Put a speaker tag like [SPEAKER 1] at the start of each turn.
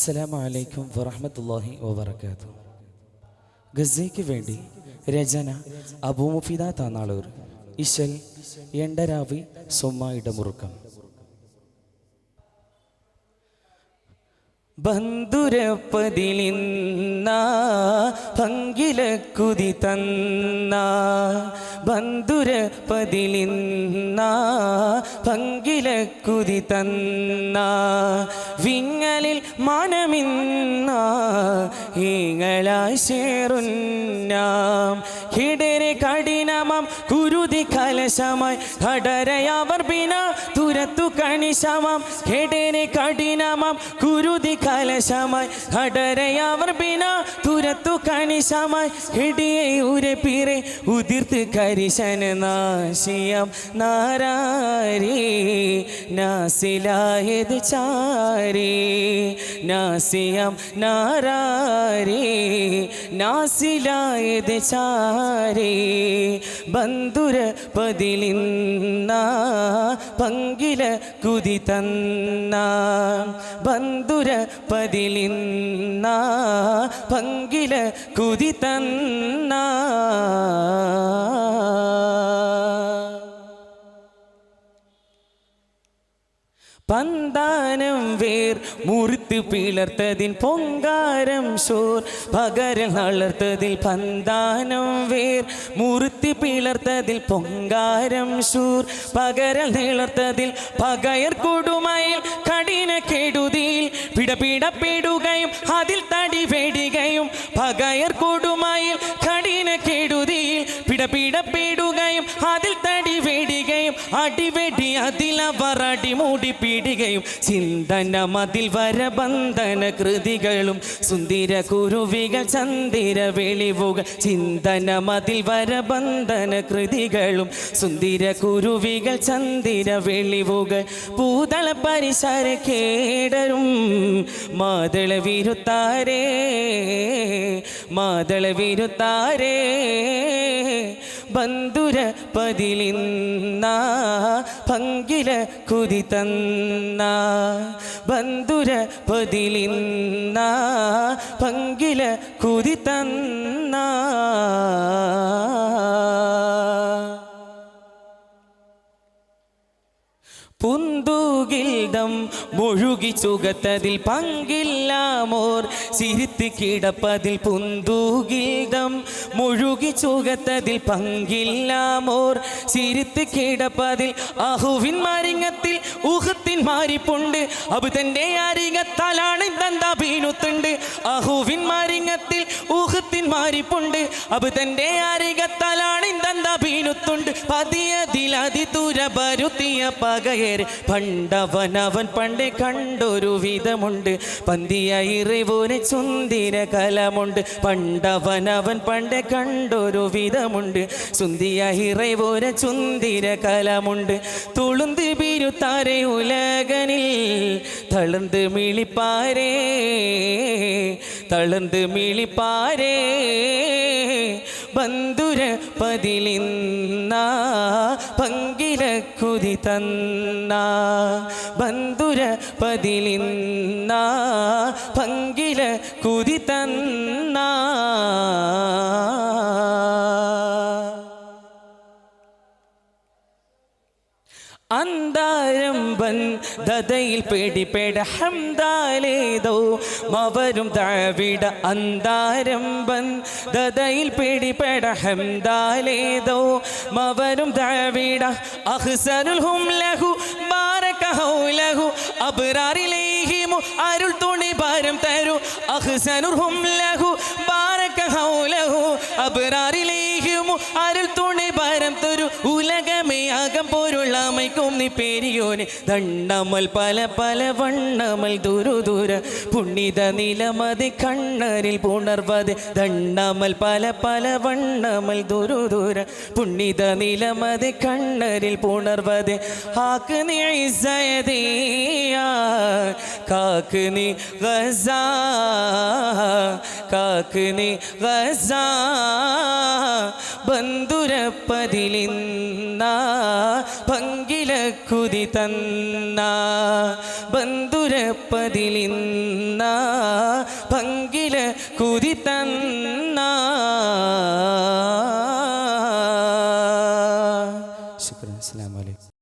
[SPEAKER 1] അസ്സലാമു അലൈക്കും വറഹ്മത്തുള്ളാഹി വബറകാതുഹു. ഗസയ്ക്ക് വേണ്ടി രചന അബൂ മുഫീദ താനാളൂർ, ഇശൽ എണ്ടരാവി സൊമ്മ ഇടമുറുക്കം. ബന്ധുരപ്പതിലിന്ന പങ്കിലക്കുതി തന്ന ബന്ധുരപ്പതിലിന്ന പങ്കിലക്കുതി തന്ന വിങ്ങലിൽ മനമിന്ന ഈങ്ങളായി ചേരുന്നാം കിടരെ കഠിനമാം കുരുതി കലശമായി കടരയവർ ബിന തുരത്തു കണിശമാം കിടരെ കഠിനമാം കുരുതി കലശമായി കടരയവർ ബിന തുരത്തു കണിശമായി കിടിയെ ഉരപ്പിറെ ഉതിർത്ത് കരിശന നാശിയം നാരാരി നാസിലായത് ചാരി നാസിയം നാരാരി നാസിലായത് ചാരി ബന്ധുര പതിലിന്ന പങ്കില കുതി തന്ന ബന്ധുര പതിലിന്ന പങ്കില കുതി തന്ന പന്താനം വേർ മുറിത്ത് പിളർത്തതിൽ പൊങ്കാരം ഷോർ പകരം നളർത്തതിൽ പന്താനം വേർ മുറിത്ത് പിളർത്തതിൽ പൊങ്കാരം ഷൂർ പകരം നിളർത്തതിൽ പകയർ കൊടുമയിൽ കഠിന കെടുതിയിൽ പിടപിടപ്പെടുകയും അതിൽ തടി വെടികയും പകയർ കൊടുമയിൽ കഠിന കെടുതിയിൽ പിടപിടപ്പെടുകയും അതിൽ തടി വെടികയും അടിവെടി അതിലവർ അടിമൂടി പീടികയും ചിന്തന മതിൽ വരബന്ധന കൃതികളും സുന്ദര കുരുവികൾ ചന്ദിര വെളിവുകൾ ചിന്തന മതിൽ വരബന്ധന കൃതികളും സുന്ദര കുരുവികൾ ചന്ദിര വെളിവുകൾ പൂതള പരിസര കേടരും മാതള വിരുത്താരേ മാതള വിരുത്താരേ ബന്ധുര പതിലിന്ന പങ്കില കുതി തന്ന ബന്ധുര പതിലിന്ന പങ്കില കുതി തന്ന പുന്തുകിൽദം മുഴുകി ചുകത്തതിൽ പങ്കില്ലാമോർ സിരിത്ത് കിടപ്പതിൽ പുന്തുകിൽദം മുഴുകി ചുകത്തതിൽ പങ്കില്ലാമോർ സിരിത്ത് കിടപ്പതിൽ അഹുവിൻ മരിങ്ങത്തിൽ ഊഹത്തിൻ മാരിപ്പുണ്ട് അബുതന്റെ അരികത്താലാണ് ദന്ത വീണുത്തുണ്ട് അഹുവിൻ മരിങ്ങത്തിൽ ഊഹത്തിൻ മാരിപ്പുണ്ട് അബുതന്റെ അരികത്താലാണ് ദന്ത വീണുത്തുണ്ട് പതിയതിൽ അതിതുര ബരുത്തിയ പകയെ പണ്ടവനവൻ പണ്ടേ കണ്ടൊരു വിധമുണ്ട് പന്തിയ ഇറിവോന് ചുന്ദിര കലമുണ്ട് പണ്ടവനവൻ പണ്ടേ കണ്ടൊരു വിധമുണ്ട് സുന്ദിയ ഇറവോന് ചുന്ദിര കലമുണ്ട് തുളുന്ത് ബിരുത്താരെ ഉലകനിൽ തളർന്ന് മിളിപ്പാരേ തളർന്ന് മിളിപ്പാരേ ബന്ധുര പതിലിന്ന പങ്കില കുതി തന്ന ബന്ധുര പതിലിന്ന പങ്കില കുതി തന്ന അന്താരംബൻ ദതയിൽ പേടിപ്പേട ഹംദാലേതോ മവരും താവിട അന്താരംബൻ ദതയിൽ പേടിപ്പേട ഹംദാലേതോ മവരും താവിട അഹ്സനുൽ ഹും ലഹു ബാരകഹു ലഹു അബ്റാറിലേഹിമു അരുൾ തുണി ഭാരം തരൂ അഹ്സനുൽ ഹും ലഹു ബാരകഹു ലഹു അബ്റാറിലേഹിമു അരുൾ തുണി ഭാരം തരൂ ഉലകമേ അകം പൊരുളാമയ്ക്കും നീ പേരിയോനെ ദണ്ണമൽ പല പല വണ്ണമൽ ദൂരു ദൂര പുണ്ണിത നിലമതി കണ്ണരിൽ പുണർവത് ദണ്ണമൽ പല പല വണ്ണമൽ ദൂരു ദൂര പുണ്ണിത നിലമതി കണ്ണരിൽ പുണർവത് ഹാക്ക് നീ ഇസയദിയാ കാക്ക് നീ ഗസാ കാക്ക് നീ ഗസാ ബന്ധുര പതിലിന്ന പങ്കില കുതി തന്ന ബന്ധുരപ്പതിലിന്ന പങ്കില കുതി തന്ന ശുക്രൻ. അസ്സലാമു അലൈക്കും.